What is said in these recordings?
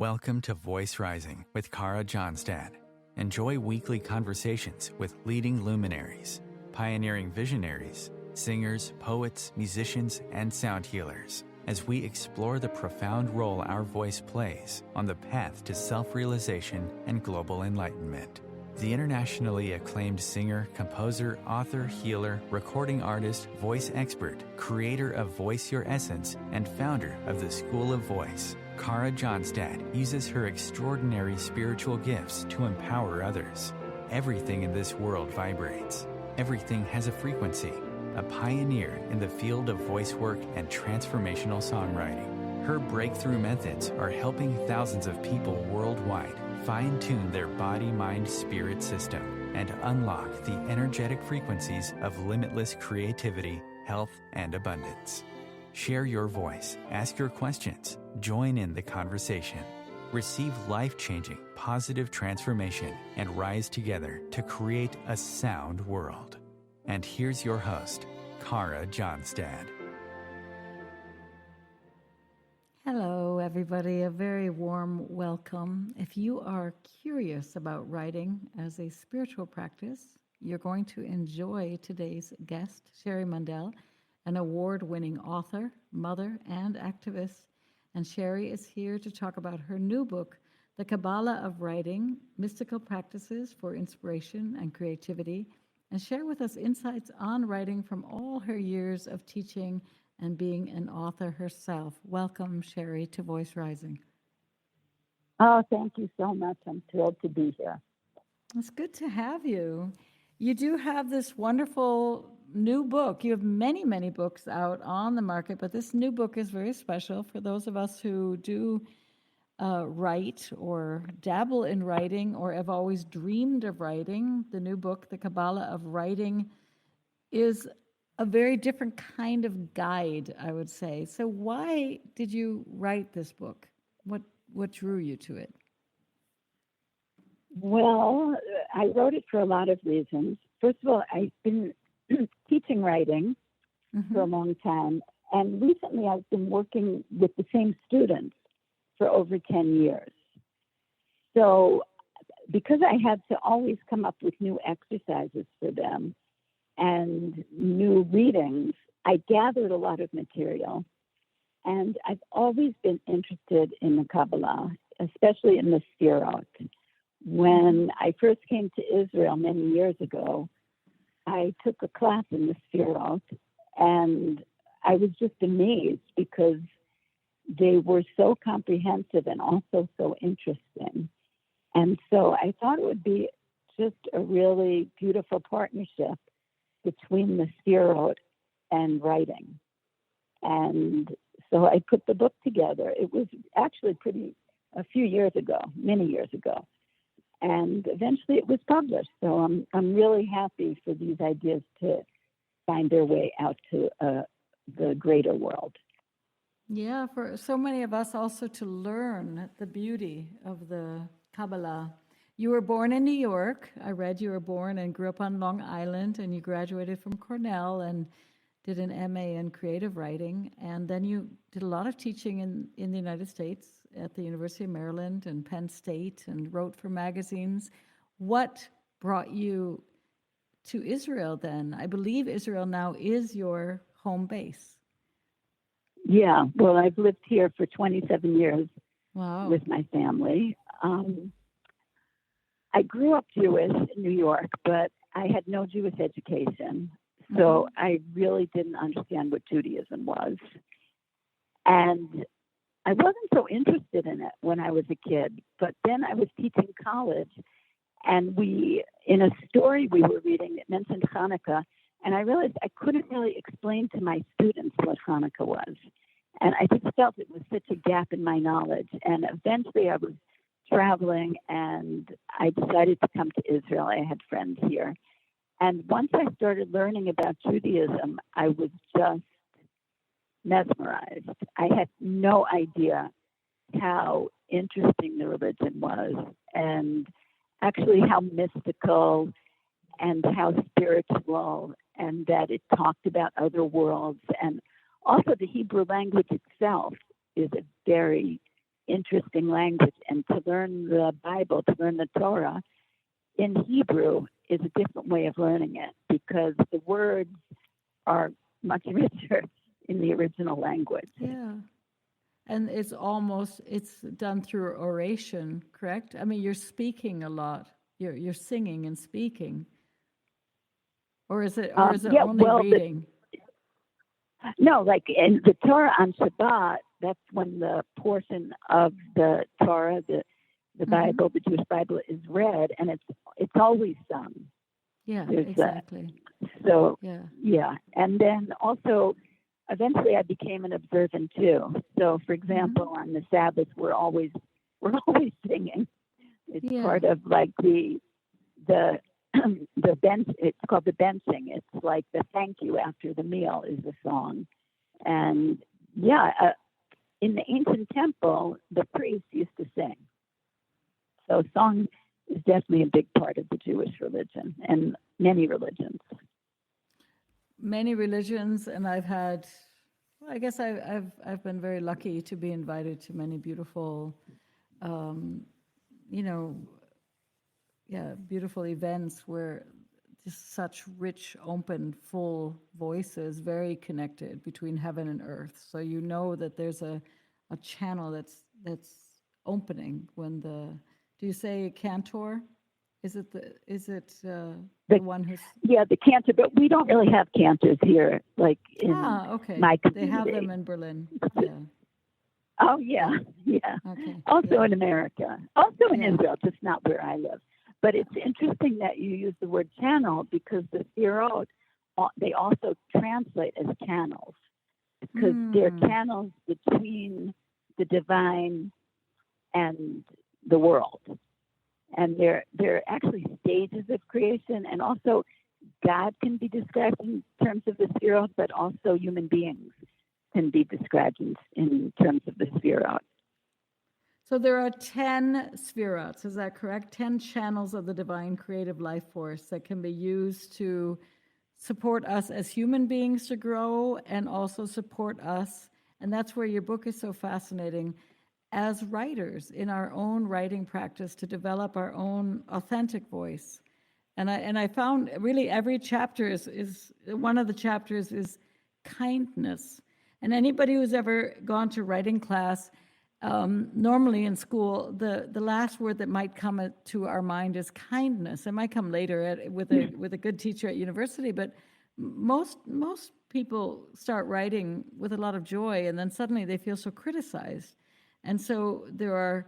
Welcome to Voice Rising with Kara Johnstad. Enjoy weekly conversations with leading luminaries, pioneering visionaries, singers, poets, musicians, and sound healers as we explore the profound role our voice plays on the path to self-realization and global enlightenment. The internationally acclaimed singer, composer, author, healer, recording artist, voice expert, creator of Voice Your Essence, and founder of the School of Voice, Kara Johnstad uses her extraordinary spiritual gifts to empower others. Everything in this world vibrates. Everything has a frequency. A pioneer in the field of voice work and transformational songwriting. Her breakthrough methods are helping thousands of people worldwide fine-tune their body-mind-spirit system and unlock the energetic frequencies of limitless creativity, health, and abundance. Share your voice, ask your questions, join in the conversation. Receive life-changing, positive transformation and rise together to create a sound world. And here's your host, Kara Johnstad. Hello, everybody. A very warm welcome. If you are curious about writing as a spiritual practice, you're going to enjoy today's guest, Sherri Mandell, an award-winning author, mother, and activist. And Sherri is here to talk about her new book, The Kaballah of Writing, Mystical Practices for Inspiration and Creativity, and share with us insights on writing from all her years of teaching and being an author herself. Welcome, Sherri, to Voice Rising. Oh, thank you so much. I'm thrilled to be here. It's good to have you. You do have this wonderful new book. You have many, many books out on the market, but this new book is very special for those of us who do write or dabble in writing or have always dreamed of writing. The new book, The Kaballah of Writing, is a very different kind of guide, I would say. So why did you write this book? What drew you to it? Well, I wrote it for a lot of reasons. First of all, I've been teaching writing for a long time, and recently I've been working with the same students for over 10 years. So because I had to always come up with new exercises for them and new readings, I gathered a lot of material. And I've always been interested in the Kabbalah, especially in the sefirot. When I first came to Israel many years ago, I took a class in the sefirot, and I was just amazed because they were so comprehensive and also so interesting. And so I thought it would be just a really beautiful partnership between the sefirot and writing. And so I put the book together. It was actually a few years ago, many years ago. And eventually it was published. So I'm really happy for these ideas to find their way out to the greater world. Yeah, for so many of us also to learn the beauty of the Kabbalah. You were born in New York. I read you were born and grew up on Long Island, and you graduated from Cornell and did an MA in creative writing. And then you did a lot of teaching in the United States at the University of Maryland and Penn State and wrote for magazines. What brought you to Israel then? I believe Israel now is your home base. Yeah, well, I've lived here for 27 years with my family. I grew up Jewish in New York, but I had no Jewish education. So I really didn't understand what Judaism was. And I wasn't so interested in it when I was a kid. But then I was teaching college, and in a story we were reading, it mentioned Hanukkah. And I realized I couldn't really explain to my students what Hanukkah was. And I just felt it was such a gap in my knowledge. And eventually I was traveling, and I decided to come to Israel. I had friends here. And once I started learning about Judaism, I was just mesmerized. I had no idea how interesting the religion was, and actually how mystical and how spiritual, and that it talked about other worlds. And also the Hebrew language itself is a very interesting language. And to learn the Bible, to learn the Torah in Hebrew is a different way of learning it because the words are much richer in the original language. Yeah. And it's done through oration, correct? I mean, you're speaking a lot. You're singing and speaking. Or is it only reading? No, like in the Torah on Shabbat, that's when the portion of the Torah, the Bible, the Jewish Bible, is read, and it's always sung. Yeah, exactly. Yeah. And then also, eventually I became an observant too. So, for example, on the Sabbath, we're always singing. It's part of like the bench. It's called the benching. It's like the thank you after the meal is the song. And in the ancient temple, the priests used to sing. So song is definitely a big part of the Jewish religion and many religions. Many religions, and I've been very lucky to be invited to many beautiful, beautiful events where just such rich, open, full voices, very connected between heaven and earth. So you know that there's a channel that's opening when do you say cantor? Is it the one who's... Yeah, the cantor, but we don't really have cantors here, like in my community. They have them in Berlin. Yeah. Oh, yeah. Okay. Also in America. Also in Israel, just not where I live. But it's interesting that you use the word channel because the sefirot, they also translate as channels because they're channels between the divine and the world. And they're actually stages of creation, and also God can be described in terms of the sefirot, but also human beings can be described in terms of the sefirot. So there are 10 sefirots, is that correct? 10 channels of the divine creative life force that can be used to support us as human beings to grow and also support us. And that's where your book is so fascinating, as writers in our own writing practice to develop our own authentic voice. And I found really every chapter is one of the chapters is kindness. And anybody who's ever gone to writing class, normally in school, the last word that might come to our mind is kindness. It might come later with a good teacher at university, but most people start writing with a lot of joy, and then suddenly they feel so criticized. And so there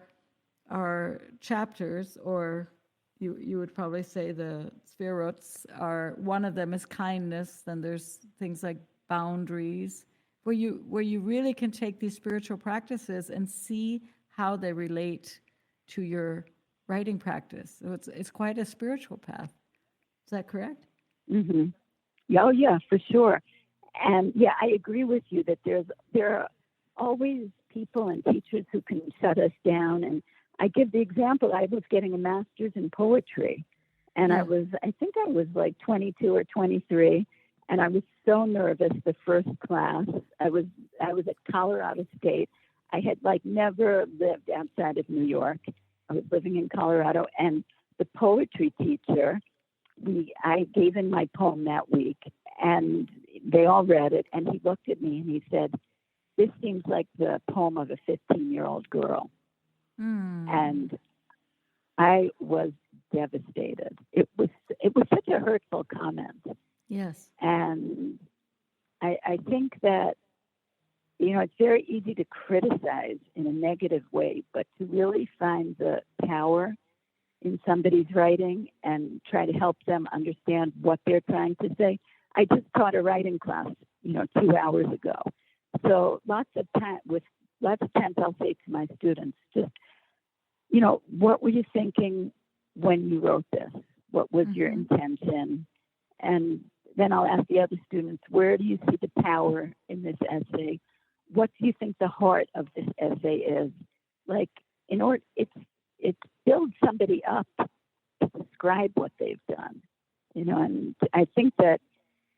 are chapters, or you would probably say the sefirots are, one of them is kindness, then there's things like boundaries, where you really can take these spiritual practices and see how they relate to your writing practice. So it's quite a spiritual path. Is that correct? Mm-hmm. Oh, yeah, for sure. And yeah, I agree with you that there are always people and teachers who can shut us down. And I give the example, I was getting a master's in poetry, and I think I was like 22 or 23, and I was so nervous the first class. I was at Colorado State. I had like never lived outside of New York. I was living in Colorado, and the poetry teacher, I gave him my poem that week, and they all read it, and he looked at me and he said, "This seems like the poem of a 15-year-old girl." And I was devastated. It was such a hurtful comment. Yes. And I think that, it's very easy to criticize in a negative way, but to really find the power in somebody's writing and try to help them understand what they're trying to say. I just taught a writing class, 2 hours ago. So lots of times I'll say to my students, just, what were you thinking when you wrote this? What was your intention? And then I'll ask the other students, where do you see the power in this essay? What do you think the heart of this essay is? Like, it builds somebody up to describe what they've done, and I think that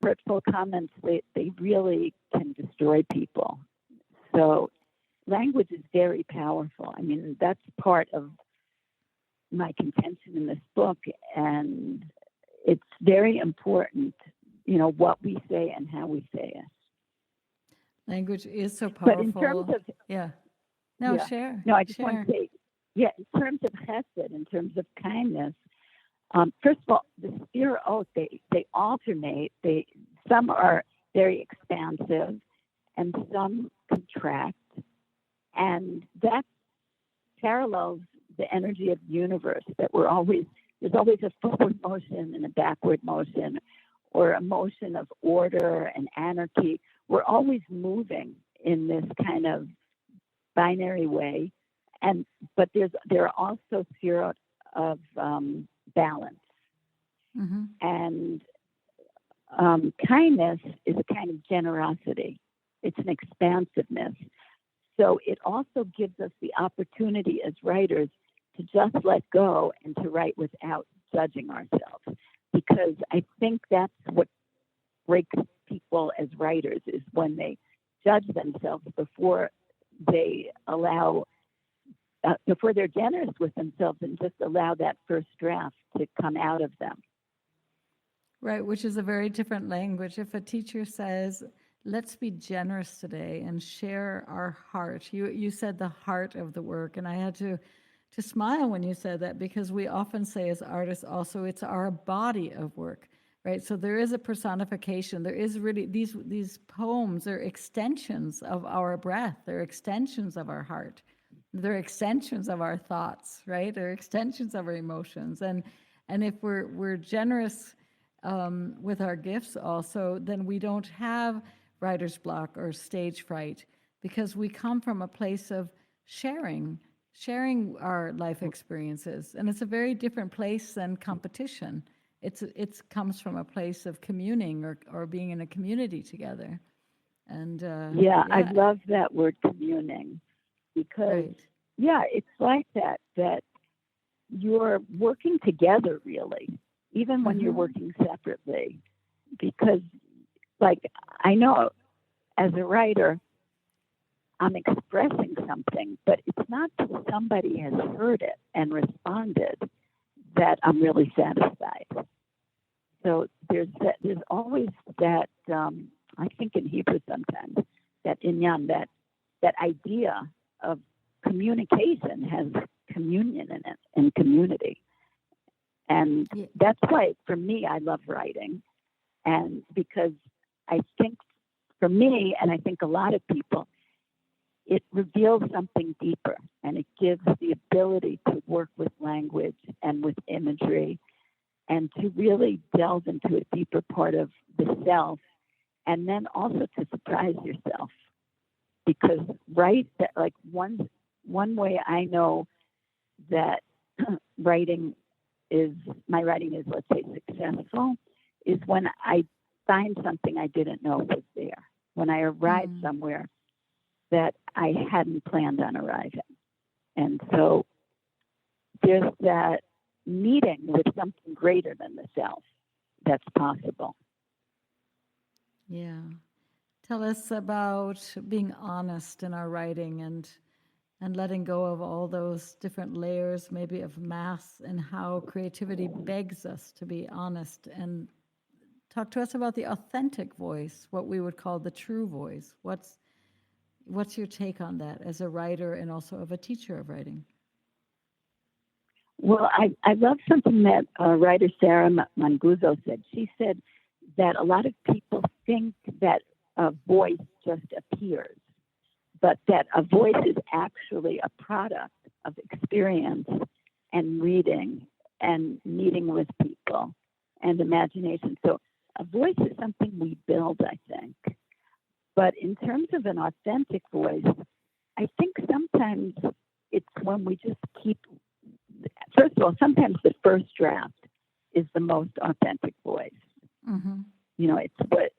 hurtful comments, they really can destroy people. So language is very powerful. I mean, that's part of my contention in this book, and it's very important, what we say and how we say it. Language is so But powerful. in terms of Share. No, I just want to say, in terms of chesed, in terms of kindness, first of all, the sefirot, they alternate. Some are very expansive, and some contract, and that parallels the energy of the universe. That there's always a forward motion and a backward motion, or a motion of order and anarchy. We're always moving in this kind of binary way, but there are also sefirot of balance, and kindness is a kind of generosity. It's an expansiveness. So it also gives us the opportunity as writers to just let go and to write without judging ourselves, because I think that's what breaks people as writers, is when they judge themselves before they before they're generous with themselves and just allow that first draft to come out of them. Right, which is a very different language. If a teacher says, let's be generous today and share our heart. You said the heart of the work, and I had to smile when you said that, because we often say as artists also, it's our body of work, right? So there is a personification. There is really, these poems are extensions of our breath. They're extensions of our heart. They're extensions of our thoughts, right? They're extensions of our emotions. And if we're generous with our gifts also, then we don't have writer's block or stage fright, because we come from a place of sharing our life experiences. And it's a very different place than competition. It comes from a place of communing or being in a community together. And I love that word, communing, because it's like that you're working together, really, even when you're working separately, because I know as a writer, I'm expressing something, but it's not till somebody has heard it and responded that I'm really satisfied. So there's always that, I think in Hebrew sometimes, that inyan, that idea of communication has communion in it and community. And that's why, for me, I love writing. And because I think, for me, and I think a lot of people, it reveals something deeper, and it gives the ability to work with language and with imagery, and to really delve into a deeper part of the self, and then also to surprise yourself. Because one way I know that my writing is, let's say, successful, is when I find something I didn't know was there. When I arrive somewhere that I hadn't planned on arriving. And so there's that meeting with something greater than the self that's possible. Yeah. Tell us about being honest in our writing and letting go of all those different layers, maybe of mass, and how creativity begs us to be honest. And talk to us about the authentic voice, what we would call the true voice. What's your take on that as a writer and also of a teacher of writing? Well, I love something that writer Sherri Mandell said. She said that a lot of people think that a voice just appears, but that a voice is actually a product of experience and reading and meeting with people and imagination. So a voice is something we build, I think. But in terms of an authentic voice, I think sometimes it's when we just first of all, sometimes the first draft is the most authentic voice. It's what,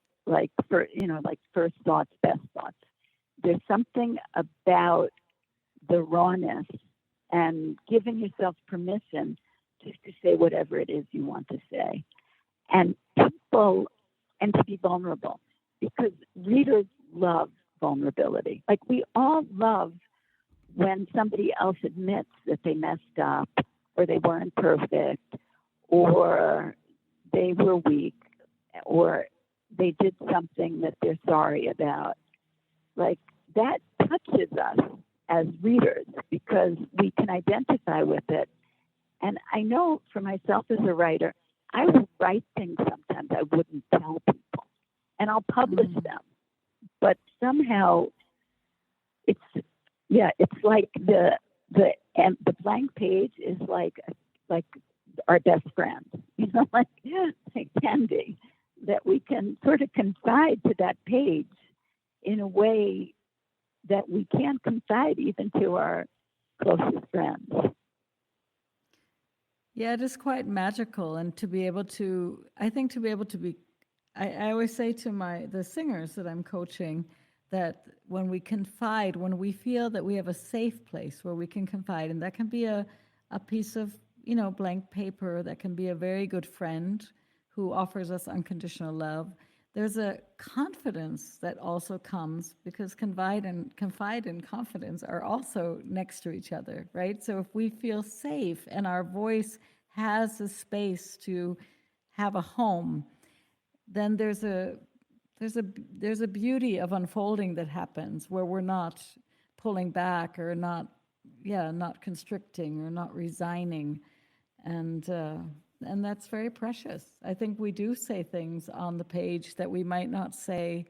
first thoughts, best thoughts. There's something about the rawness and giving yourself permission just to say whatever it is you want to say. And to be vulnerable, because readers love vulnerability. Like, we all love when somebody else admits that they messed up, or they weren't perfect, or they were weak, or they did something that they're sorry about. Like, that touches us as readers because we can identify with it. And I know for myself as a writer, I will write things sometimes I wouldn't tell people, and I'll publish them. But somehow it's like the blank page is like our best friend, like candy, that we can sort of confide to that page in a way that we can't confide even to our closest friends. Yeah, it is quite magical. And to be able to, I always say to the singers that I'm coaching that when we confide, when we feel that we have a safe place where we can confide, and that can be a piece of, blank paper, that can be a very good friend who offers us unconditional love. There's a confidence that also comes because confide and confidence are also next to each other, right? So if we feel safe and our voice has a space to have a home, then there's a beauty of unfolding that happens where we're not pulling back or not constricting or not resigning, and that's very precious. I think we do say things on the page that we might not say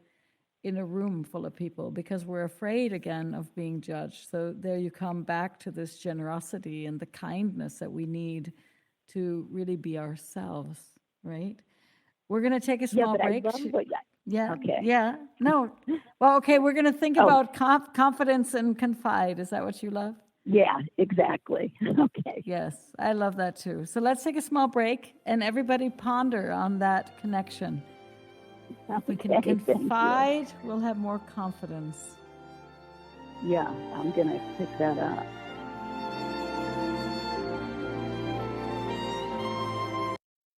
in a room full of people because we're afraid again of being judged. So there you come back to this generosity and the kindness that we need to really be ourselves, right? We're going to take a small break. Okay. Yeah. No. Well, okay, we're going to think about confidence and confide. Is that what you love? Yeah, exactly. Okay. Yes, I love that too. So let's take a small break and everybody ponder on that connection. If we can confide, we'll have more confidence. Yeah, I'm going to pick that up.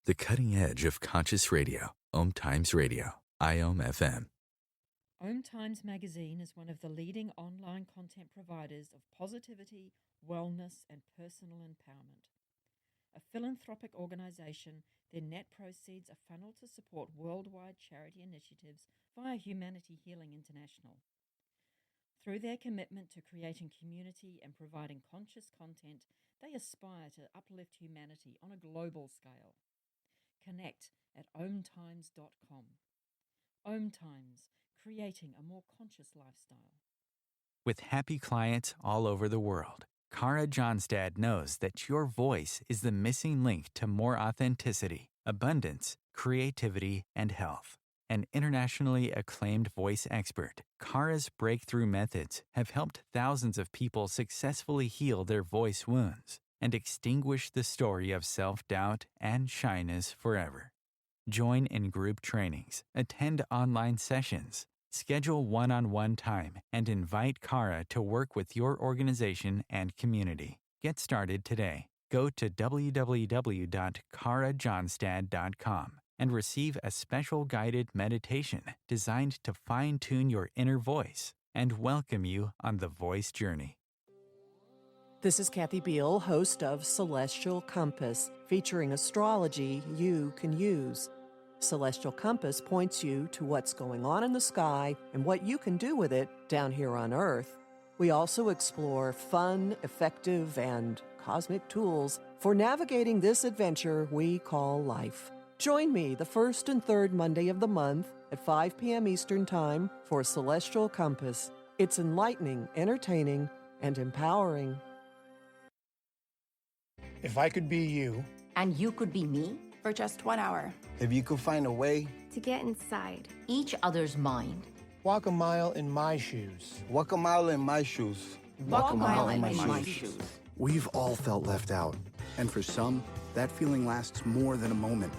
The cutting edge of conscious radio, OMTimes Radio, IOM FM. OMTimes magazine is one of the leading online content providers of positivity, wellness, and personal empowerment. A philanthropic organization, their net proceeds are funneled to support worldwide charity initiatives via Humanity Healing International. Through their commitment to creating community and providing conscious content, they aspire to uplift humanity on a global scale. Connect at omtimes.com. OMTimes, creating a more conscious lifestyle. With happy clients all over the world, Kara Johnstad knows that your voice is the missing link to more authenticity, abundance, creativity, and health. An internationally acclaimed voice expert, Kara's breakthrough methods have helped thousands of people successfully heal their voice wounds and extinguish the story of self-doubt and shyness forever. Join in group trainings, attend online sessions, schedule one-on-one time, and invite Kara to work with your organization and community. Get started today. Go to www.karajohnstad.com and receive a special guided meditation designed to fine-tune your inner voice and welcome you on the voice journey. This is Kathy Beal, host of Celestial Compass, featuring astrology you can use. Celestial Compass points you to what's going on in the sky and what you can do with it down here on Earth. We also explore fun, effective, and cosmic tools for navigating this adventure we call life. Join me the first and third Monday of the month at 5 p.m. Eastern Time for Celestial Compass. It's enlightening, entertaining, and empowering. If I could be you, and you could be me, for just 1 hour, if you could find a way to get inside each other's mind, walk a mile in my shoes. Walk a mile in my shoes. Walk a mile in my shoes. We've all felt left out, and for some, that feeling lasts more than a moment.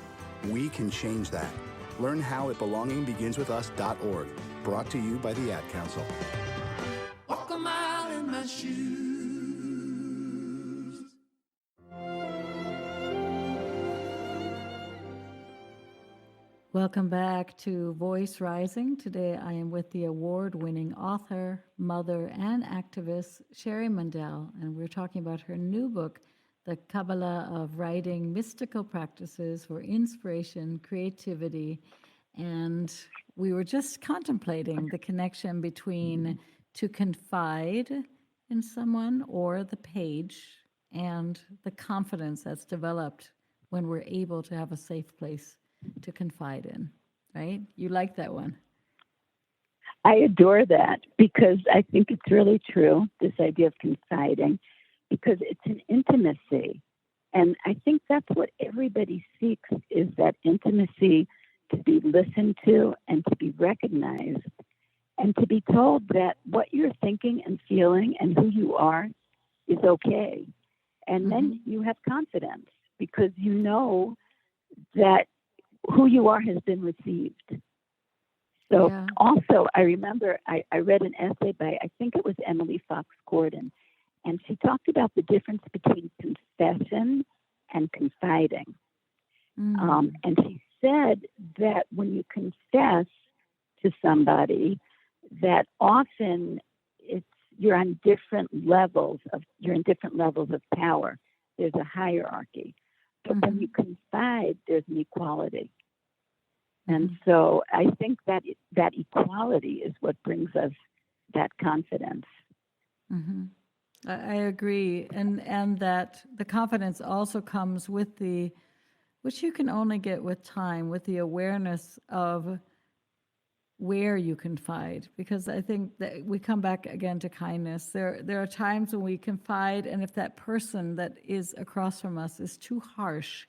We can change that. Learn how at belongingbeginswithus.org. Brought to you by the Ad Council. Walk a mile in my shoes. Welcome back to Voice Rising. Today I am with the award-winning author, mother, and activist, Sherri Mandell, and we're talking about her new book, The Kabbalah of Writing, Mystical Practices for Inspiration, Creativity, and we were just contemplating the connection between to confide in someone or the page and the confidence that's developed when we're able to have a safe place to confide in, right? You like that one? I adore that because I think it's really true, this idea of confiding, because it's an intimacy. And I think that's what everybody seeks, is that intimacy, to be listened to and to be recognized and to be told that what you're thinking and feeling and who you are is okay. And then you have confidence because you know that who you are has been received. So also, I remember I read an essay by, I think it was Emily Fox Gordon, and she talked about the difference between confession and confiding. And she said that when you confess to somebody, that often you're in different levels of power. There's a hierarchy. But when you confide, there's an equality. And so I think that equality is what brings us that confidence. I agree. And that the confidence also comes with which you can only get with time, with the awareness of where you confide, because I think that we come back again to kindness. There are times when we confide, and if that person that is across from us is too harsh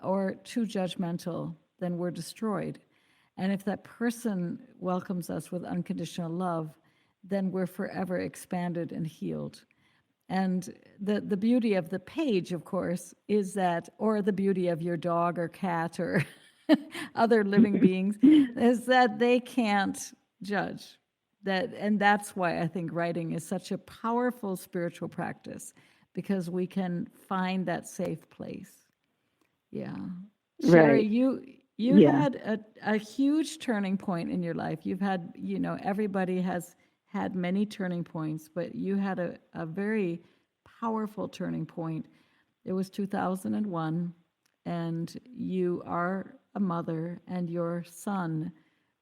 or too judgmental, then we're destroyed. And if that person welcomes us with unconditional love, then we're forever expanded and healed. And the beauty of the page, of course, is that, or the beauty of your dog or cat or other living beings, is that they can't judge. And that's why I think writing is such a powerful spiritual practice, because we can find that safe place. Yeah. Sherri, you had a huge turning point in your life. You've had, everybody has had many turning points, but you had a very powerful turning point. It was 2001, and you are a mother, and your son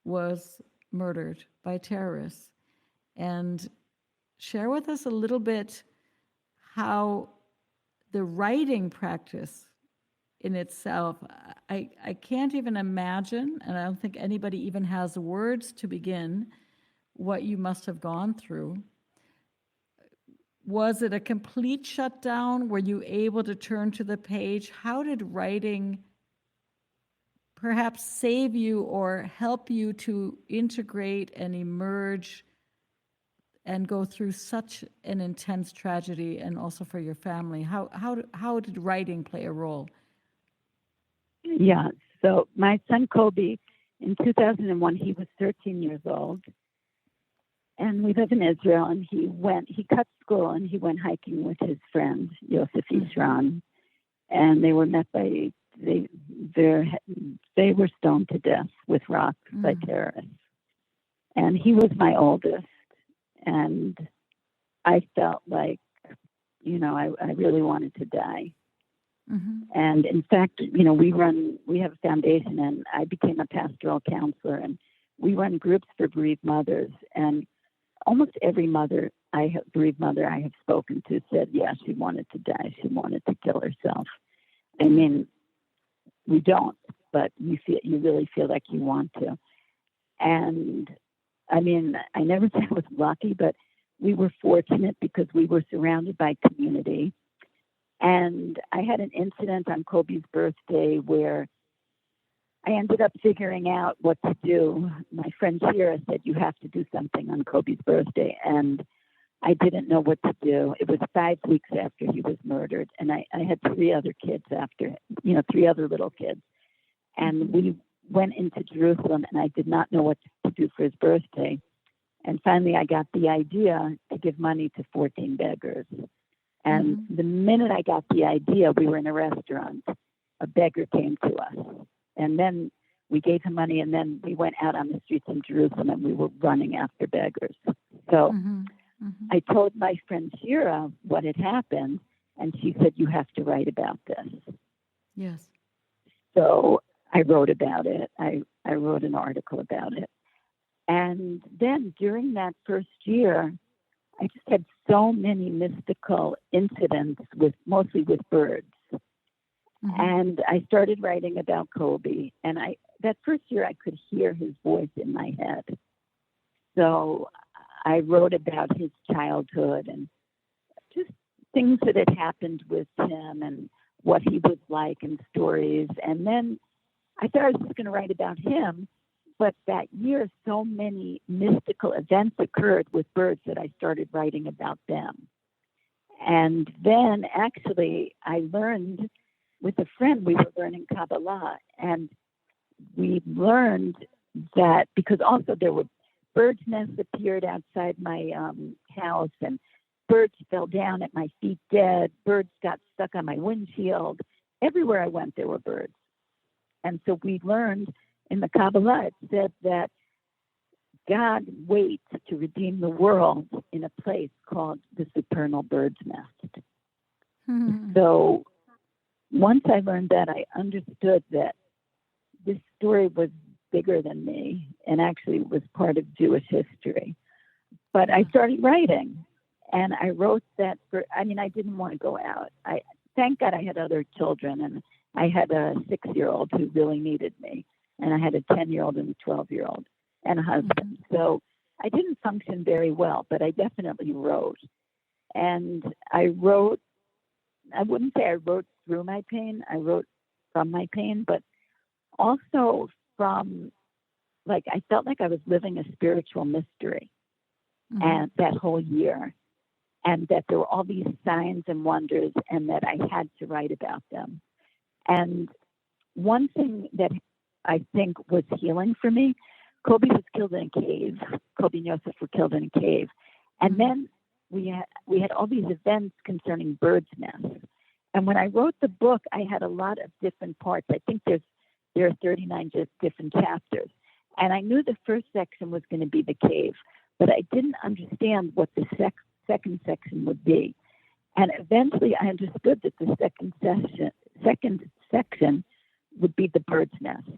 was murdered by terrorists. And share with us a little bit how the writing practice in itself, I can't even imagine, and I don't think anybody even has words to begin, what you must have gone through. Was it a complete shutdown? Were you able to turn to the page? How did writing perhaps save you or help you to integrate and emerge and go through such an intense tragedy, and also for your family? How did writing play a role? Yeah, so my son Kobe, in 2001, he was 13 years old, and we live in Israel, and he cut school and he went hiking with his friend, Yosef Ishran, and they were met by, they were stoned to death with rocks by terrorists. And he was my oldest, and I felt like, I really wanted to die. And in fact, we have a foundation, and I became a pastoral counselor, and we run groups for bereaved mothers. And almost every bereaved mother I have spoken to said, yeah, she wanted to die. She wanted to kill herself. I mean, we don't, but you really feel like you want to. And I mean, I never say I was lucky, but we were fortunate because we were surrounded by community. And I had an incident on Kobe's birthday where I ended up figuring out what to do. My friend Shira said, you have to do something on Kobe's birthday. And I didn't know what to do. It was 5 weeks after he was murdered. And I had 3 other kids after, 3 other little kids. And we went into Jerusalem, and I did not know what to do for his birthday. And finally, I got the idea to give money to 14 beggars. And the minute I got the idea, we were in a restaurant. A beggar came to us. And then we gave him money, and then we went out on the streets in Jerusalem and we were running after beggars. So I told my friend Shira what had happened, and she said, you have to write about this. Yes. So I wrote about it. I wrote an article about it. And then during that first year, I just had so many mystical incidents mostly with birds. And I started writing about Kobe. And that first year I could hear his voice in my head. So I wrote about his childhood and just things that had happened with him and what he was like and stories. And then I thought I was just going to write about him. But that year, so many mystical events occurred with birds that I started writing about them. And then actually I learned with a friend, we were learning Kabbalah, and we learned that because also there were birds' nests appeared outside my house, and birds fell down at my feet dead. Birds got stuck on my windshield. Everywhere I went, there were birds. And so we learned in the Kabbalah, it said that God waits to redeem the world in a place called the supernal bird's nest. So once I learned that, I understood that this story was bigger than me and actually was part of Jewish history. But I started writing, and I wrote that I didn't want to go out. Thank God I had other children, and I had a 6-year-old who really needed me, and I had a 10-year-old and a 12-year-old and a husband. So I didn't function very well, but I definitely wrote. And I wouldn't say I wrote through my pain. I wrote from my pain, but also from, I felt like I was living a spiritual mystery and that whole year, and that there were all these signs and wonders, and that I had to write about them. And one thing that I think was healing for me, Kobe was killed in a cave. Kobe and Yosef were killed in a cave. And then we had all these events concerning birds' nests. And when I wrote the book, I had a lot of different parts. I think there are 39 different chapters. And I knew the first section was going to be the cave, but I didn't understand what the second section would be. And eventually I understood that the second section would be the bird's nest.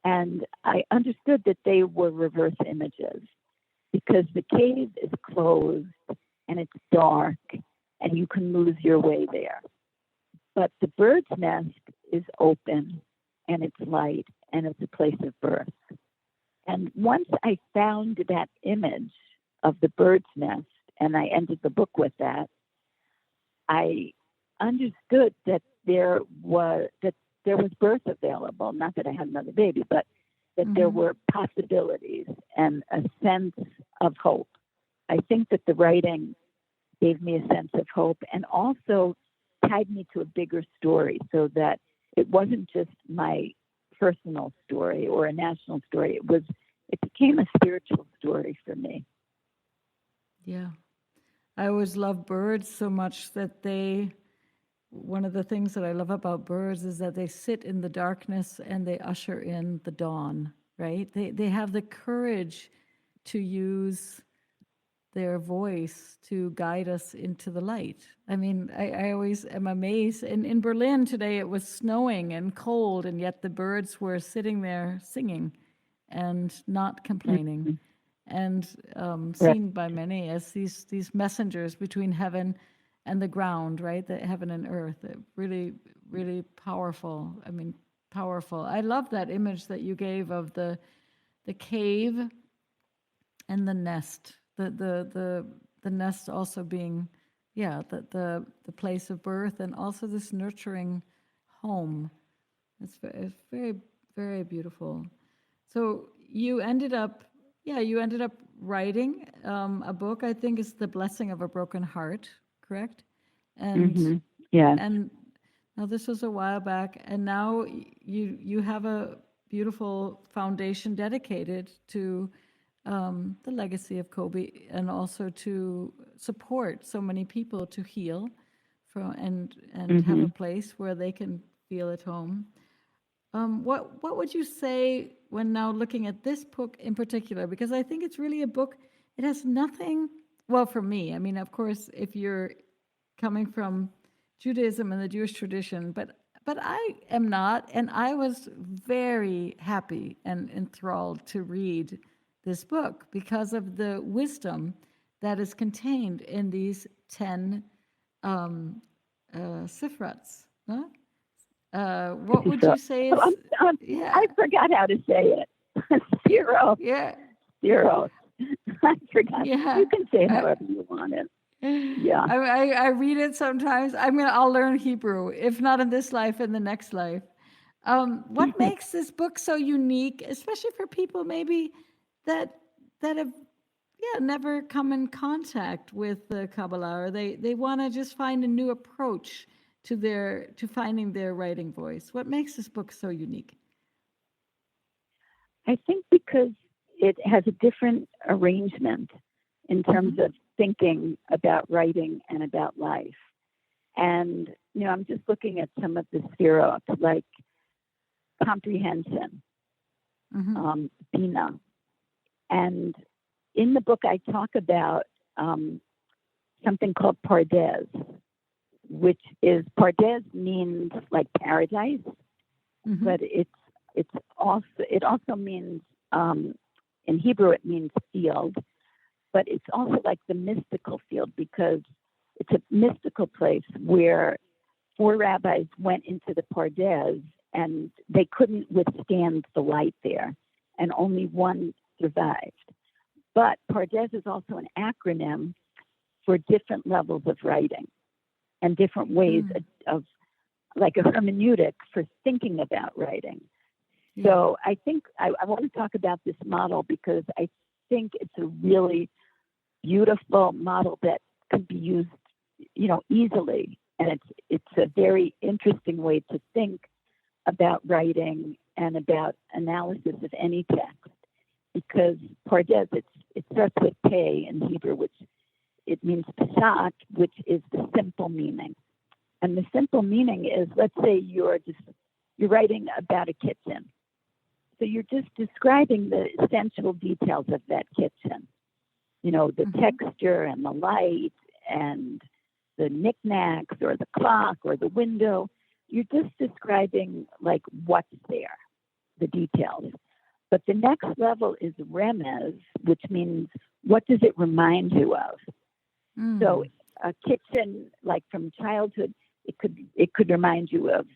And I understood that they were reverse images because the cave is closed and it's dark and you can lose your way there. But the bird's nest is open and it's light and it's a place of birth. And once I found that image of the bird's nest, and I ended the book with that, I understood that there was birth available. Not that I had another baby, but that there were possibilities and a sense of hope. I think that the writing gave me a sense of hope and also tied me to a bigger story, so that it wasn't just my personal story or a national story. It became a spiritual story for me. Yeah. I always love birds so much that one of the things that I love about birds is that they sit in the darkness and they usher in the dawn, right? They have the courage to use their voice to guide us into the light. I mean, I always am amazed. In Berlin today, it was snowing and cold, and yet the birds were sitting there singing and not complaining. And seen by many as these messengers between heaven and the ground, right? The heaven and earth. Really, really powerful. I mean, powerful. I love that image that you gave of the cave and the nest. The nest also being, the place of birth, and also this nurturing home. It's very, very beautiful. So you ended up writing a book. I think it's The Blessing of a Broken Heart, correct? And yeah. And now this was a while back, and now you have a beautiful foundation dedicated to the legacy of Kobe, and also to support so many people to heal and have a place where they can feel at home. What would you say when now looking at this book in particular? Because I think it's really a book. It has nothing. Well, for me, I mean, of course, if you're coming from Judaism and the Jewish tradition, but I am not, and I was very happy and enthralled to read this book because of the wisdom that is contained in these 10 sifrots. Huh? What would you say is? Yeah. I forgot how to say it. Zero. Yeah. Zero. I forgot. Yeah. You can say it however you want it. Yeah. I read it sometimes. I'll learn Hebrew, if not in this life, in the next life. What makes this book so unique, especially for people maybe that have never come in contact with the Kabbalah, or they want to just find a new approach to finding their writing voice? What makes this book so unique? I think because it has a different arrangement in terms of thinking about writing and about life. And, I'm just looking at some of the sefirot, like comprehension, bina. And in the book, I talk about something called pardes, which is, pardes means like paradise, but it also means, in Hebrew, it means field, but it's also like the mystical field, because it's a mystical place where 4 rabbis went into the pardes and they couldn't withstand the light there, and only one survived. But pardes is also an acronym for different levels of writing and different ways of like a hermeneutic for thinking about writing. Yeah. So I think I want to talk about this model because I think it's a really beautiful model that can be used, easily. And it's a very interesting way to think about writing and about analysis of any text. Because pardes, it starts with pei in Hebrew, which it means pesach, which is the simple meaning. And the simple meaning is, let's say you're writing about a kitchen. So you're just describing the essential details of that kitchen. The texture and the light and the knickknacks or the clock or the window. You're just describing like what's there, the details. But the next level is remez, which means what does it remind you of? So a kitchen, like from childhood, it could remind you of,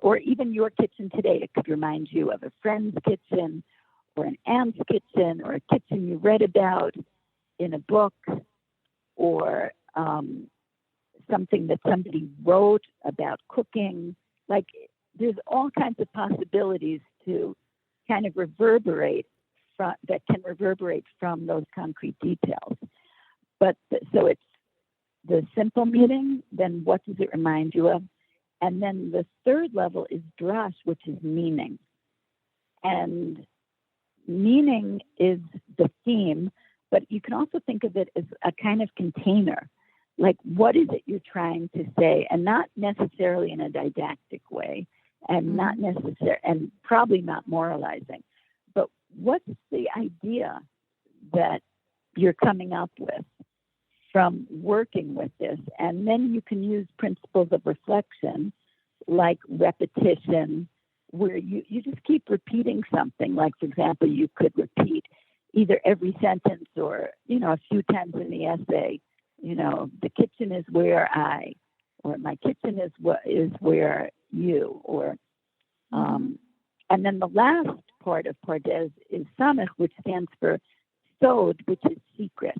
or even your kitchen today, it could remind you of a friend's kitchen or an aunt's kitchen or a kitchen you read about in a book, or something that somebody wrote about cooking. Like there's all kinds of possibilities to kind of reverberate from those concrete details. But so it's the simple meaning, then what does it remind you of? And then the third level is drash, which is meaning. And meaning is the theme, but you can also think of it as a kind of container. Like, what is it you're trying to say? And not necessarily in a didactic way, and not necessarily, and probably not moralizing. But what's the idea that you're coming up with from working with this? And then you can use principles of reflection, like repetition, where you just keep repeating something. Like, for example, you could repeat either every sentence or, a few times in the essay, the kitchen is where I, or my kitchen is where you, or, and then the last part of pardes is samech, which stands for sod, which is secret.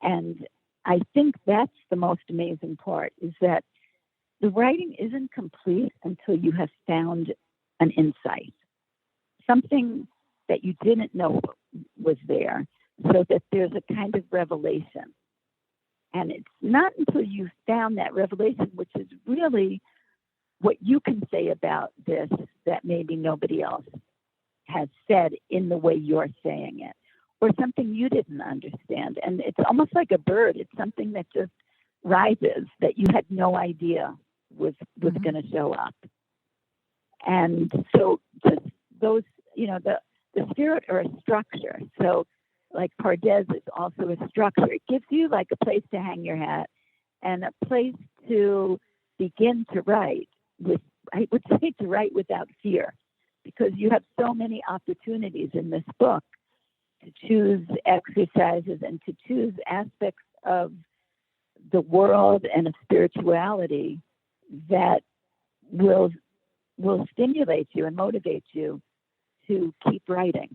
And I think that's the most amazing part, is that the writing isn't complete until you have found an insight, something that you didn't know was there, so that there's a kind of revelation. And it's not until you found that revelation, which is really what you can say about this that maybe nobody else has said in the way you're saying it, or something you didn't understand. And it's almost like a bird. It's something that just rises that you had no idea was going to show up. And so just those, the sefirot are a structure. So like Pardes is also a structure. It gives you like a place to hang your hat and a place to begin to write with, I would say, to write without fear, because you have so many opportunities in this book to choose exercises and to choose aspects of the world and of spirituality that will stimulate you and motivate you to keep writing.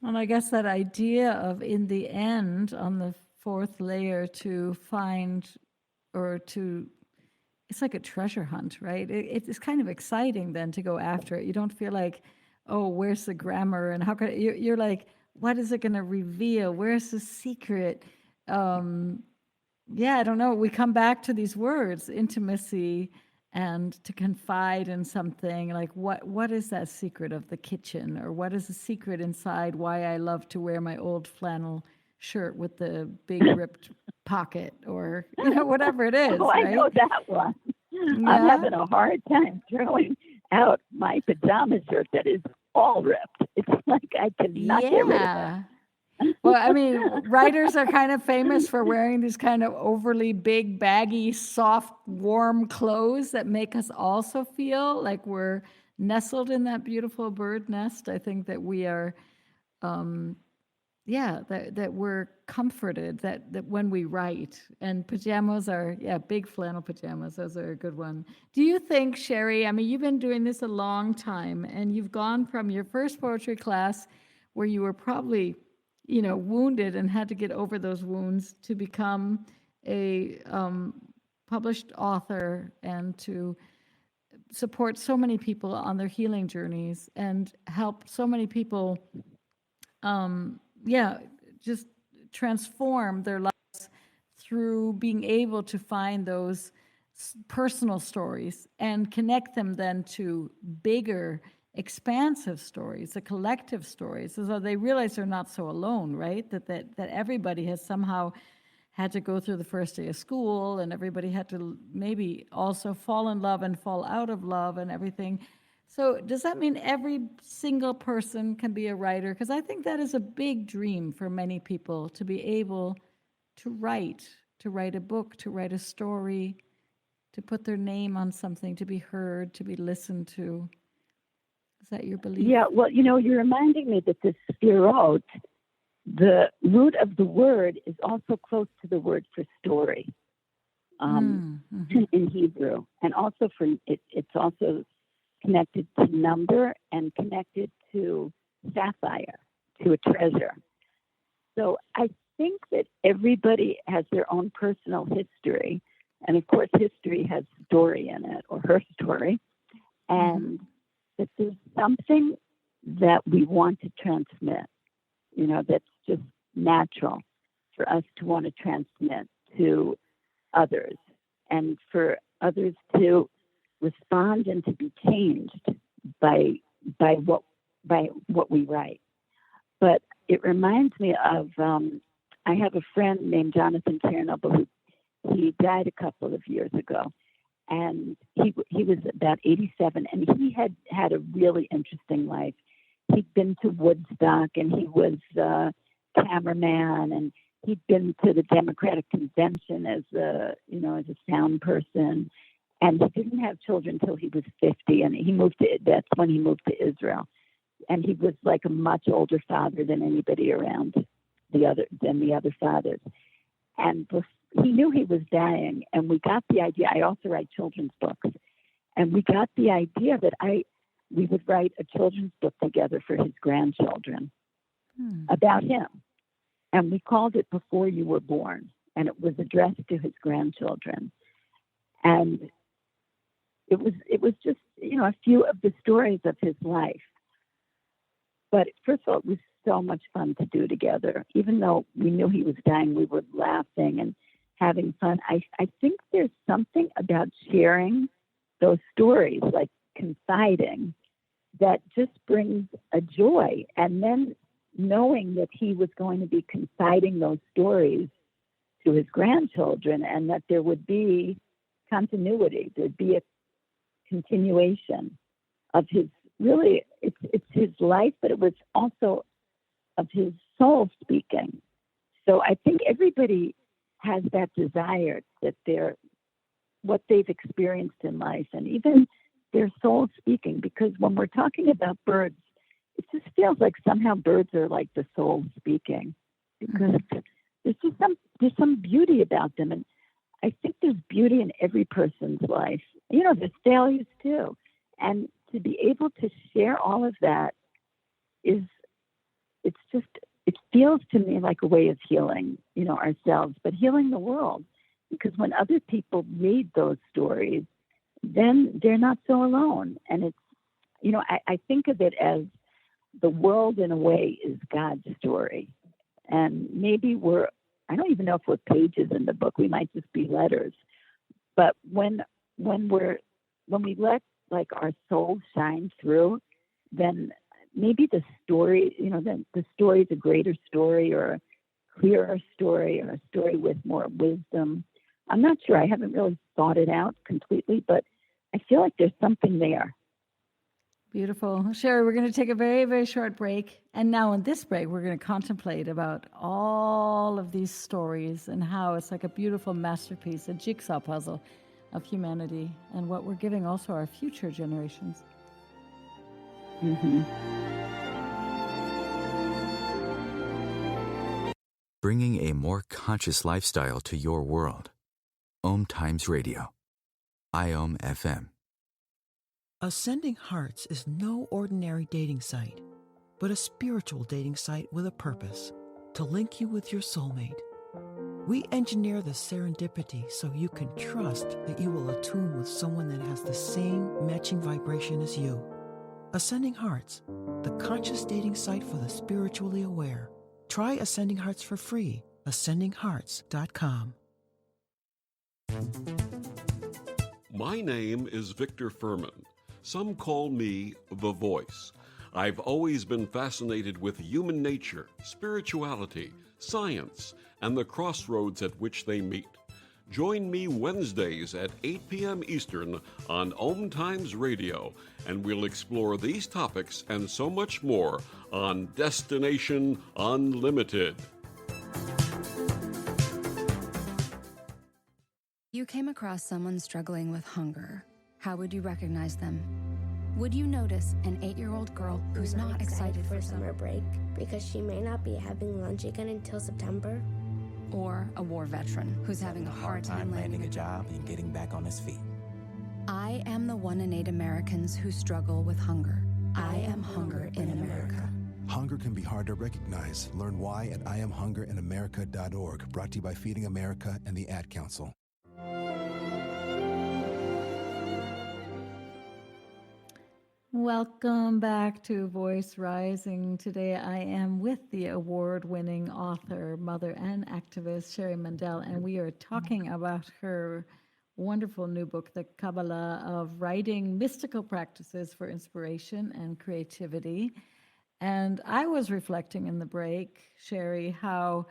And I guess that idea of, in the end, on the fourth layer, to find or to, it's like a treasure hunt, right? It's kind of exciting then to go after it. You don't feel like, oh, where's the grammar and how could you're like, what is it going to reveal? Where's the secret? I don't know. We come back to these words, intimacy, and to confide in something. Like, what is that secret of the kitchen? Or what is the secret inside why I love to wear my old flannel shirt with the big ripped pocket, or, whatever it is. Oh, right? I know that one. Yeah? I'm having a hard time throwing out my pajama shirt that is all ripped. It's like I cannot get rid of it. Well, I mean, writers are kind of famous for wearing these kind of overly big, baggy, soft, warm clothes that make us also feel like we're nestled in that beautiful bird nest. I think that we are, that we're comforted, that when we write. And pajamas are, big flannel pajamas, those are a good one. Do you think, Sherri, I mean, you've been doing this a long time, and you've gone from your first poetry class where you were probably wounded and had to get over those wounds, to become a published author and to support so many people on their healing journeys and help so many people, just transform their lives through being able to find those personal stories and connect them then to bigger, expansive stories, the collective stories, so they realize they're not so alone, right? That everybody has somehow had to go through the first day of school, and everybody had to maybe also fall in love and fall out of love and everything. So does that mean every single person can be a writer? Because I think that is a big dream for many people, to be able to write a book, to write a story, to put their name on something, to be heard, to be listened to. Is that your belief? Yeah, well, you're reminding me that the sefirot, the root of the word, is also close to the word for story in Hebrew. And also it's also connected to number and connected to sapphire, to a treasure. So I think that everybody has their own personal history. And of course, history has story in it, or her story. And that there's something that we want to transmit, that's just natural for us to want to transmit to others, and for others to respond and to be changed by what we write. But it reminds me of, I have a friend named Jonathan Chernobyl, who he died a couple of years ago. And he was about 87, and he had a really interesting life. He'd been to Woodstock, and he was a cameraman, and he'd been to the Democratic Convention as a sound person. And he didn't have children until he was 50, and that's when he moved to Israel. And he was like a much older father than anybody around the other fathers. And he knew he was dying, and we got the idea. I also write children's books, and we got the idea that we would write a children's book together for his grandchildren about him. And we called it Before You Were Born, and it was addressed to his grandchildren. And it was just, a few of the stories of his life. But first of all, it was so much fun to do together. Even though we knew he was dying, we were laughing and having fun. I think there's something about sharing those stories, like confiding, that just brings a joy. And then knowing that he was going to be confiding those stories to his grandchildren, and that there would be continuity, there'd be continuation of his, really, it's his life, but it was also of his soul speaking. So I think everybody has that desire that what they've experienced in life, and even their soul speaking, because when we're talking about birds, it just feels like somehow birds are like the soul speaking, because there's some beauty about them. And I think there's beauty in every person's life. There's failures too. And to be able to share all of that it feels to me like a way of healing, ourselves, but healing the world. Because when other people read those stories, then they're not so alone. And it's, I think of it as the world in a way is God's story. And maybe I don't even know if we're pages in the book. We might just be letters. But when we let like our soul shine through, then maybe the story, then the story is a greater story or a clearer story or a story with more wisdom. I'm not sure. I haven't really thought it out completely, but I feel like there's something there. Beautiful. Sherri, we're going to take a very, very short break. And now in this break, we're going to contemplate about all of these stories and how it's like a beautiful masterpiece, a jigsaw puzzle of humanity and what we're giving also our future generations. Mm-hmm. Bringing a more conscious lifestyle to your world. OMTimes Radio. IOM FM. Ascending Hearts is no ordinary dating site, but a spiritual dating site with a purpose, to link you with your soulmate. We engineer the serendipity so you can trust that you will attune with someone that has the same matching vibration as you. Ascending Hearts, the conscious dating site for the spiritually aware. Try Ascending Hearts for free. ascendinghearts.com. My name is Victor Furman. Some call me The Voice. I've always been fascinated with human nature, spirituality, science, and the crossroads at which they meet. Join me Wednesdays at 8 p.m. Eastern on OMTimes Radio, and we'll explore these topics and so much more on Destination Unlimited. You came across someone struggling with hunger. How would you recognize them? Would you notice an 8-year-old girl who's not excited for summer break because she may not be having lunch again until September? Or a war veteran who's having a hard time landing a job and getting back on his feet? I am the 1 in 8 Americans who struggle with hunger. I am hunger in America. Hunger can be hard to recognize. Learn why at IamHungerInAmerica.org. Brought to you by Feeding America and the Ad Council. Welcome back to Voice Rising. Today I am with the award-winning author, mother, and activist, Sherri Mandell, and we are talking about her wonderful new book, The Kabbalah of Writing, Mystical Practices for Inspiration and Creativity. And I was reflecting in the break, Sherri, how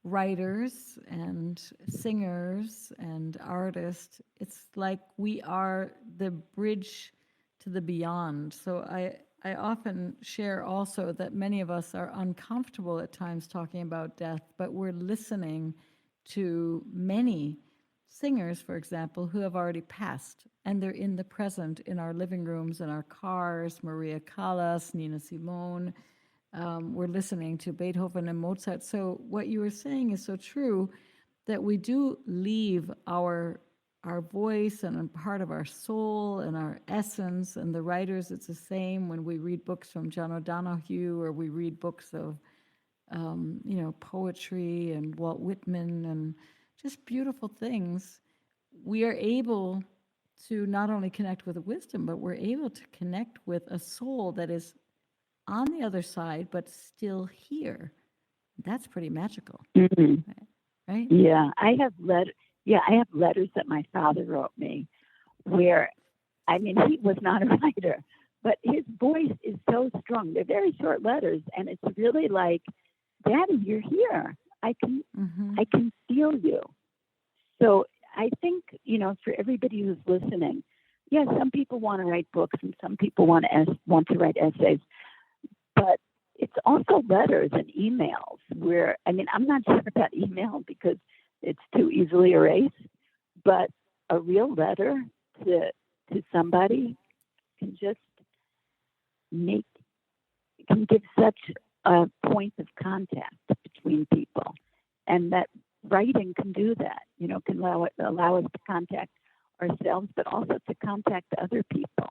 writers and singers and artists, it's like we are the bridge to the beyond. So I often share also that many of us are uncomfortable at times talking about death, but we're listening to many singers, for example, who have already passed, and they're in the present in our living rooms, in our cars, Maria Callas, Nina Simone. We're listening to Beethoven and Mozart. So what you were saying is so true, that we do leave our voice and a part of our soul and our essence. And the writers, it's the same when we read books from John O'Donohue, or we read books of, poetry and Walt Whitman and just beautiful things. We are able to not only connect with wisdom, but we're able to connect with a soul that is on the other side, but still here. That's pretty magical. Mm-hmm. Right? Yeah, I have letters that my father wrote me where, he was not a writer, but his voice is so strong. They're very short letters, and it's really like, Daddy, you're here. I can feel you. So I think, for everybody who's listening, yeah, some people want to write books and some people want to write essays, but it's also letters and emails where, I mean, I'm not sure about email because it's too easily erased, but a real letter to somebody can just can give such a point of contact between people, and that writing can do that. Can allow us to contact ourselves, but also to contact other people.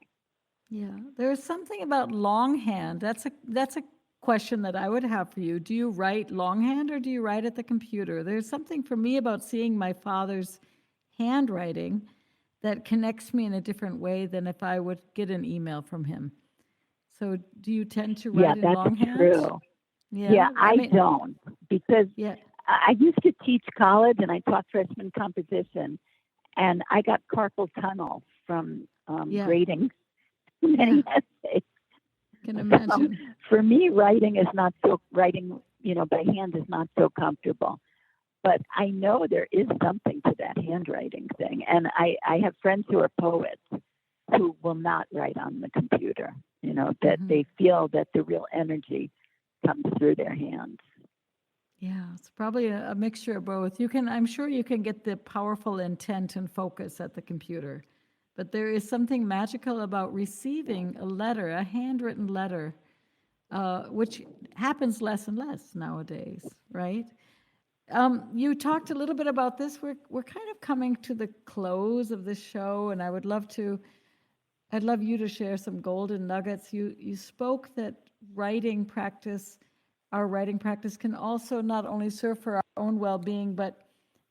Yeah, there's something about longhand. That's a question that I would have for you. Do you write longhand or do you write at the computer? There's something for me about seeing my father's handwriting that connects me in a different way than if I would get an email from him. So do you tend to write in longhand? Yeah, that's true. Yeah, I don't, because I used to teach college and I taught freshman composition, and I got carpal tunnel from grading many essays. Can imagine. So for me, writing by hand is not so comfortable. But I know there is something to that handwriting thing. And I have friends who are poets who will not write on the computer, that they feel that the real energy comes through their hands. Yeah, it's probably a mixture of both. I'm sure you can get the powerful intent and focus at the computer, but there is something magical about receiving a letter, a handwritten letter, which happens less and less nowadays, right? You talked a little bit about this. We're kind of coming to the close of this show, and I'd love you to share some golden nuggets. You spoke that our writing practice can also not only serve for our own well-being, but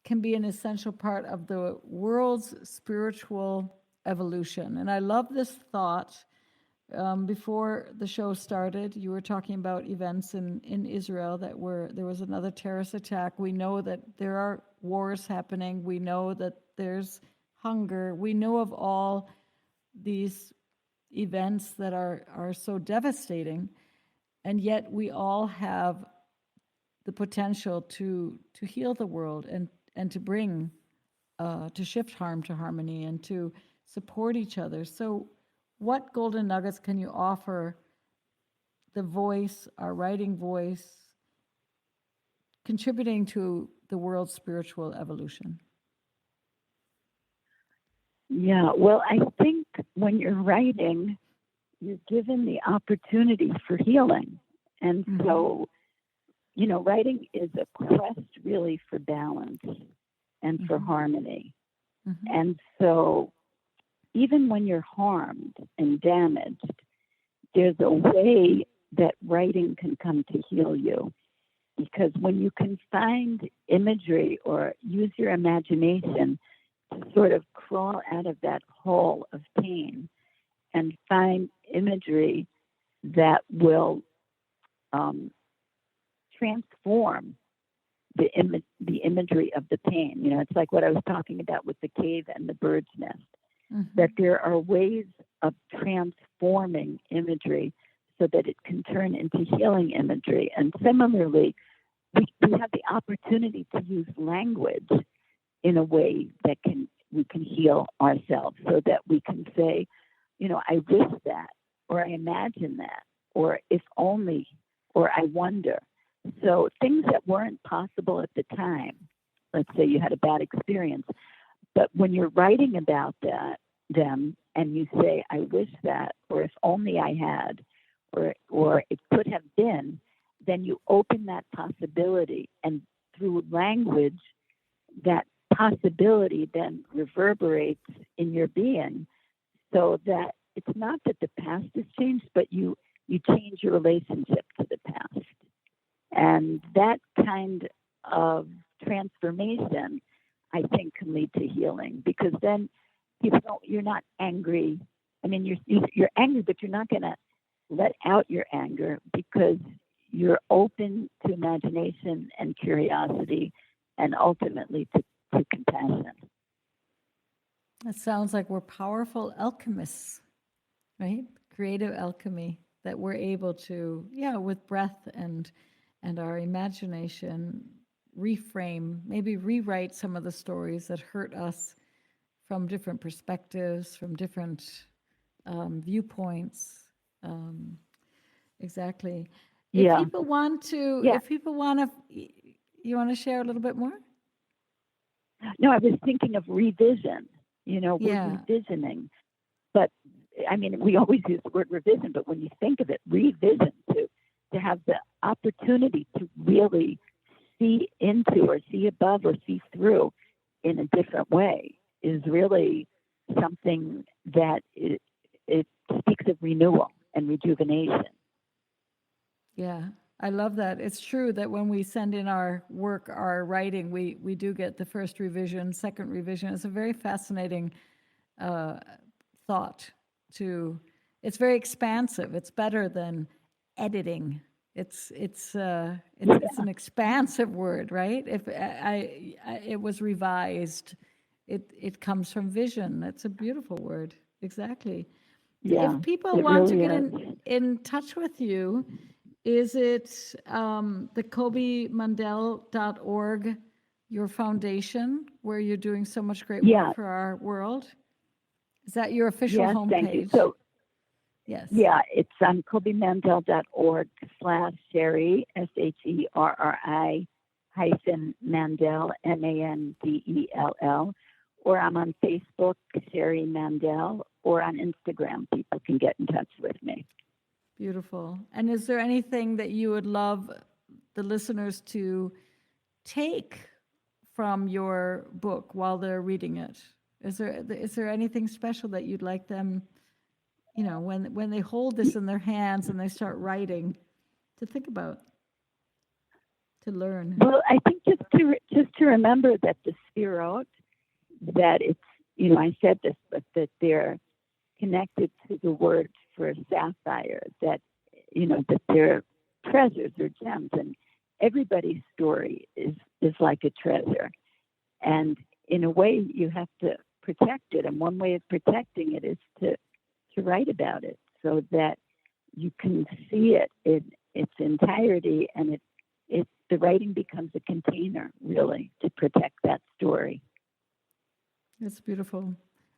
can be an essential part of the world's spiritual evolution. And I love this thought. Before the show started, you were talking about events in Israel there was another terrorist attack. We know that there are wars happening. We know that there's hunger. We know of all these events that are so devastating, and yet we all have the potential to heal the world and to bring to shift harm to harmony and to support each other. So what golden nuggets can you offer the voice, our writing voice, contributing to the world's spiritual evolution? Yeah, well, I think when you're writing, you're given the opportunity for healing. And so, writing is a quest really for balance and for harmony. And so even when you're harmed and damaged, there's a way that writing can come to heal you. Because when you can find imagery or use your imagination to sort of crawl out of that hole of pain and find imagery that will transform the imagery of the pain. It's like what I was talking about with the cave and the bird's nest. That there are ways of transforming imagery so that it can turn into healing imagery. And similarly, we have the opportunity to use language in a way that we can heal ourselves, so that we can say, I wish that, or I imagine that, or if only, or I wonder. So things that weren't possible at the time, let's say you had a bad experience, but when you're writing about them and you say, I wish that, or if only I had, or it could have been, then you open that possibility. And through language, that possibility then reverberates in your being, so that it's not that the past has changed, but you change your relationship to the past. And that kind of transformation, I think, can lead to healing, because then you're not angry. I mean, you're angry, but you're not going to let out your anger, because you're open to imagination and curiosity, and ultimately to compassion. It sounds like we're powerful alchemists, right? Creative alchemy, that we're able to, with breath and our imagination, reframe, maybe rewrite some of the stories that hurt us from different perspectives, from different viewpoints. Exactly. If people want to, you want to share a little bit more? No, I was thinking of revision. We're revisioning. But, I mean, we always use the word revision, but when you think of it, revision, to have the opportunity to really see into or see above or see through in a different way is really something that it speaks of renewal and rejuvenation. Yeah, I love that. It's true that when we send in our work, our writing, we do get the first revision, second revision. It's a very fascinating thought. It's very expansive. It's better than editing. It's an expansive word, right? If it was revised, it comes from vision. That's a beautiful word. Exactly. Yeah, if people want to get in touch with you, is it the KobeMandell.org, your foundation, where you're doing so much great work for our world? Is that your official homepage? Thank you. So, yes. Yeah, it's on KobeMandell.org/Sherri, SHERRI -Mandell, MANDELL, or I'm on Facebook, Sherri Mandell, or on Instagram. People can get in touch with me. Beautiful. And is there anything that you would love the listeners to take from your book while they're reading it? Is there anything special that you'd like them, when they hold this in their hands and they start writing, to think about, to learn? Well, I think just to remember that the sefirot, that it's, I said this, but that they're connected to the word for sapphire, that, that they're treasures or gems, and everybody's story is like a treasure. And in a way, you have to protect it. And one way of protecting it is to write about it so that you can see it in its entirety, and the writing becomes a container, really, to protect that story. It's beautiful.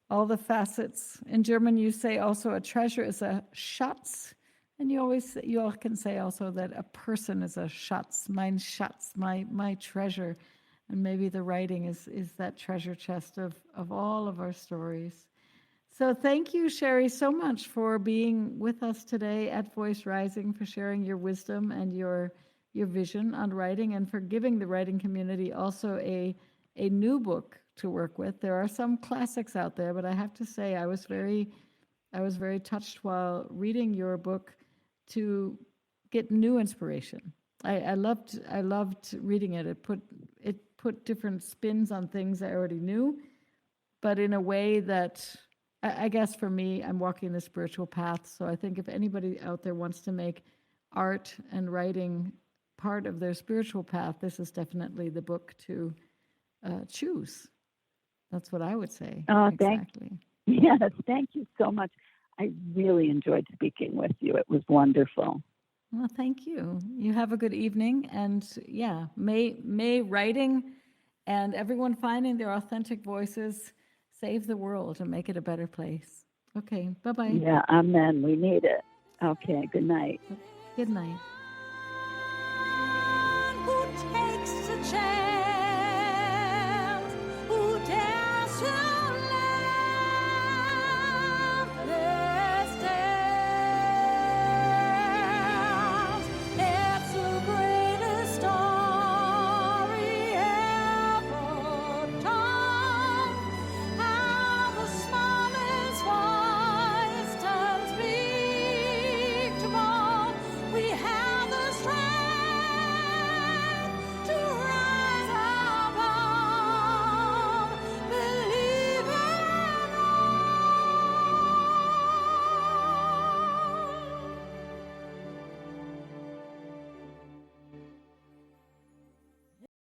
All the facets. In German, you say also a treasure is a Schatz, and you all can say also that a person is a Schatz, mein Schatz, my treasure. And maybe the writing is that treasure chest of all of our stories. So thank you, Sherri, so much for being with us today at Voice Rising, for sharing your wisdom and your vision on writing, and for giving the writing community also a new book to work with. There are some classics out there, but I have to say I was very touched while reading your book to get new inspiration. I loved reading it. It put different spins on things I already knew, but in a way that I guess for me, I'm walking the spiritual path. So I think if anybody out there wants to make art and writing part of their spiritual path, this is definitely the book to choose. That's what I would say. Exactly. Yes, thank you so much. I really enjoyed speaking with you. It was wonderful. Well, thank you. You have a good evening, and may writing and everyone finding their authentic voices save the world and make it a better place. Okay, bye-bye. Yeah, amen. We need it. Okay, good night. Good night.